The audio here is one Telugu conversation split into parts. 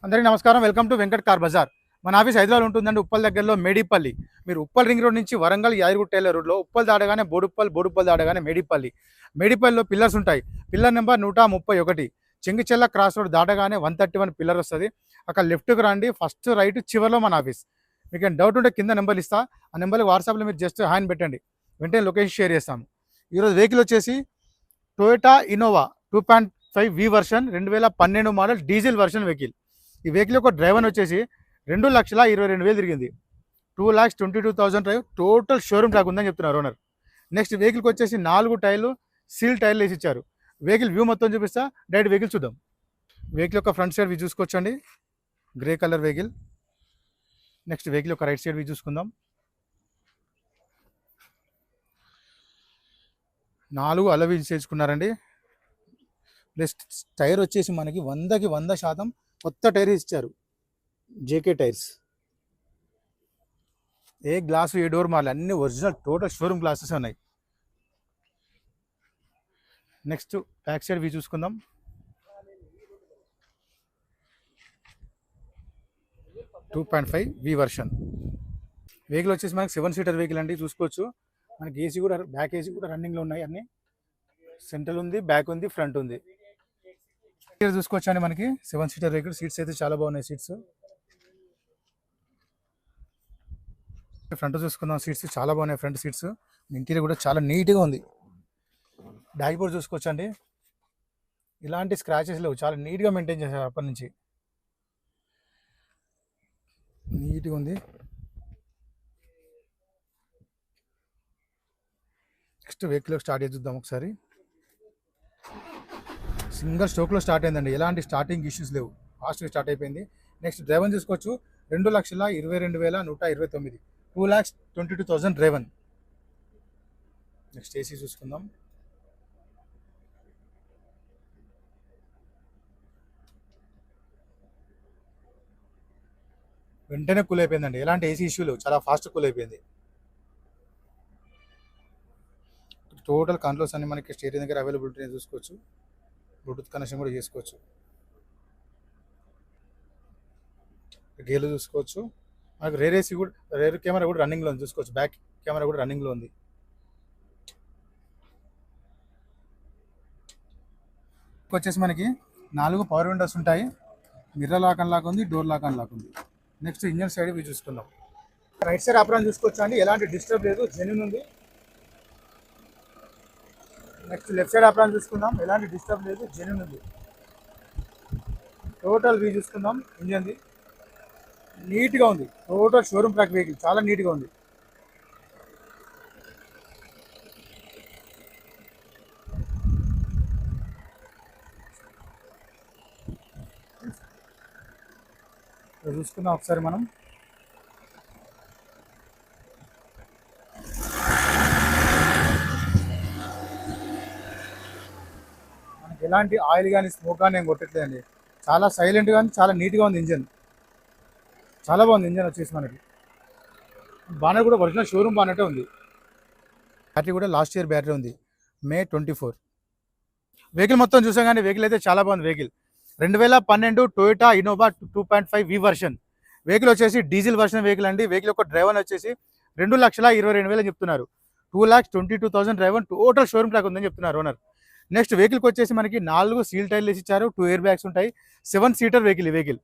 అందరికీ నమస్కారం. Welcome to Venkat car Bazaar. మన ఆఫీస్ హైదరాబాద్ ఉంటుందండి, ఉప్పల్ దగ్గరలో మేడిపల్లి. మీరు ఉప్పల్ రింగ్ రోడ్ నుంచి వరంగల్ యాదగిరి టైలర్ రోడ్లో ఉప్పల్ దాటగానే బోడుప్పల్, బోడుప్పల్ దాటగానే మేడిపల్లి. మేడిపల్లిలో పిల్లర్స్ ఉంటాయి. Pillar number 131. Chengicherla cross road దాటగానే 131 పిల్లర్ వస్తుంది. అక్కడ లెఫ్ట్కి రండి, ఫస్ట్ రైట్ చివరిలో మన ఆఫీస్. మీకు ఏం డౌట్ ఉంటే కింద నెంబర్ ఇస్తా, ఆ నెంబర్కి వాట్సాప్లో మీరు జస్ట్ హ్యాండ్ పెట్టండి, వెంటనే లొకేషన్ షేర్ చేస్తాము. ఈరోజు వెహికల్ వచ్చేసి టొయోటా ఇన్నోవా 2.5 వి version 2012 model diesel version vehicle. ఈ వెహికల్ యొక్క డ్రైవర్ వచ్చేసి 2,22,000 తిరిగింది. 2,22,000 డ్రైవ్, టోటల్ షోరూమ్ ట్రాక్ ఉందని చెప్తున్నారు ఓనర్. నెక్స్ట్ వెహికల్కి వచ్చేసి 4 టైర్లు సీల్ టైర్లు వేసి ఇచ్చారు. వెహికల్ వ్యూ మొత్తం చూపిస్తా, డైరెక్ట్ వెహికల్ చూద్దాం. వెహికల్ యొక్క ఫ్రంట్ సైడ్ వ్యూ చూసుకోవచ్చండి, grey colour vehicle. Next vehicle యొక్క రైట్ సైడ్ వ్యూ చూసుకుందాం. 4 అలవీల్స్ చేసుకున్నారండి. ప్లస్ టైర్ వచ్చేసి మనకి 100కి 100% కొత్త టైర్ ఇచ్చారు, జేకే టైర్స్. ఏ గ్లాసు ఏ డోర్ మారలే, అన్ని ఒరిజినల్ టోటల్ షోరూమ్ గ్లాసెస్ ఉన్నాయి. నెక్స్ట్ బ్యాక్ సైడ్ వ్యూ చూసుకుందాం. టూ 2.5 వి వర్షన్ వెహికల్ వచ్చేసి మనకి 7 సీటర్ వెహికల్ అండి, చూసుకోవచ్చు. మనకి ఏసీ కూడా, బ్యాక్ ఏసీ కూడా రన్నింగ్లో ఉన్నాయి. అన్ని సెంట్రల్ ఉంది, బ్యాక్ ఉంది, ఫ్రంట్ ఉంది. ఇక్కడ చూసుకోవచ్చు అండి, మనకి 7 సీటర్ వెహికల్. సీట్స్ అయితే చాలా బాగున్నాయి. సీట్స్ ఫ్రంట్ చూసుకుందాం. సీట్స్ చాలా బాగున్నాయి, ఫ్రంట్ సీట్స్. ఇంటీరియర్ కూడా చాలా నీట్గా ఉంది. డాష్ బోర్డ్ చూసుకోవచ్చు అండి, ఇలాంటి స్క్రాచెస్ లేవు, చాలా నీట్గా మెయింటైన్ చేశారు అప్పటి నుంచి. నీట్గా ఉంది. నెక్స్ట్ వెహికల్ స్టార్ట్ చేసి చూద్దాం ఒకసారి. సింగిల్ స్ట్రోక్లో స్టార్ట్ అయిందండి, ఎలాంటి స్టార్టింగ్ ఇష్యూస్ లేవు, ఫాస్ట్గా స్టార్ట్ అయిపోయింది. నెక్స్ట్ డ్రైవర్ చూసుకోవచ్చు, 2,22,129, 2,22,000 డ్రైవన్. నెక్స్ట్ ఏసీ చూసుకుందాం. వెంటనే కూల్ అయిపోయిందండి, ఎలాంటి ఏసీ ఇష్యూ లేవు, చాలా ఫాస్ట్ కూల్ అయిపోయింది. టోటల్ కంట్రోల్స్ అన్ని మనకి స్టీరింగ్ దగ్గర అవైలబిలిటీ చూసుకోవచ్చు. బ్లూటూత్ కనెక్షన్ కూడా చేసుకోవచ్చు. గేర్లు చూసుకోవచ్చు. మనకు రేర్ ఏసీ కూడా, రేర్ కెమెరా కూడా రన్నింగ్లో ఉంది చూసుకోవచ్చు. బ్యాక్ కెమెరా కూడా రన్నింగ్లో ఉంది. వచ్చేసి మనకి 4 పవర్ విండోస్ ఉంటాయి. మిర్రర్ లాక్ అని లాక్ ఉంది, డోర్ లాక్ అని లాక్ ఉంది. నెక్స్ట్ ఇంజన్ సైడ్ ఇవి చూసుకుందాం. రైట్ సైడ్ అప్రాన్ చూసుకోవచ్చు అండి, ఎలాంటి డిస్టర్బ్ లేదు, జెన్యూన్ ఉంది. నెక్స్ట్ లెఫ్ట్ సైడ్ అప్రాన్ చూసుకుందాం, ఎలాంటి డిస్టర్బ్ లేదు, జెన్యూన్ ఉంది. టోటల్ వ్యూ చూసుకుందాం. ఇంజన్ది నీట్గా ఉంది, టోటల్ షోరూమ్ ట్రాక్ వెహికల్, చాలా నీట్గా ఉంది. చూసుకుందాం ఒకసారి మనం. మనకి ఎలాంటి ఆయిల్ కానీ స్మోక్ కానీ ఏం కొట్టట్లేదండి, చాలా సైలెంట్గా ఉంది, చాలా నీట్గా ఉంది. ఇంజన్ చాలా బాగుంది. ఇంజన్ వచ్చేసి మనకి బానర్ కూడా ఒరిజినల్ షోరూమ్ బానటే ఉంది. బ్యాటరీ కూడా లాస్ట్ ఇయర్ బ్యాటరీ ఉంది, May 24. వెహికల్ మొత్తం చూసాం కానీ వెహికల్ అయితే చాలా బాగుంది. వెహికల్ 2012 టొయోటా ఇన్నోవా 2.5 వి వర్షన్ వెహికల్ వచ్చేసి డీజిల్ వర్షన్ వెహికల్ అండి. వెహికల్ యొక్క డ్రైవర్ వచ్చేసి 2,22,000 అని చెప్తున్నారు. 2,22,000 డ్రైవర్, టోటల్ షోరూమ్ ట్రాక్ ఉందని చెప్తున్నారు ఓనర్. నెక్స్ట్ వెహికల్కి వచ్చేసి మనకి 4 సీల్ టైర్లు వేసి ఇచ్చారు, 2 ఎయిర్ బ్యాగ్స్ ఉంటాయి. 7 సీటర్ వెహికల్ ఈ వెహికల్.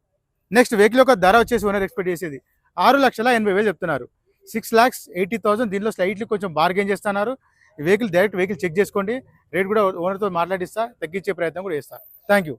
నెక్స్ట్ వెహికల్ యొక్క ధర వచ్చేసి ఓనర్ ఎక్స్పెక్ట్ చేసేది 6,80,000 చెప్తున్నారు. 6,80,000. దీనిలో స్లైట్లీ కొంచెం బార్గెన్ చేస్తున్నారు. ఈ వెహికల్ డైరెక్ట్ వెహికల్ చెక్ చేసుకోండి, రేట్ కూడా ఓనర్తో మాట్లాడిస్తా, తగ్గించే ప్రయత్నం కూడా చేస్తా. Thank you.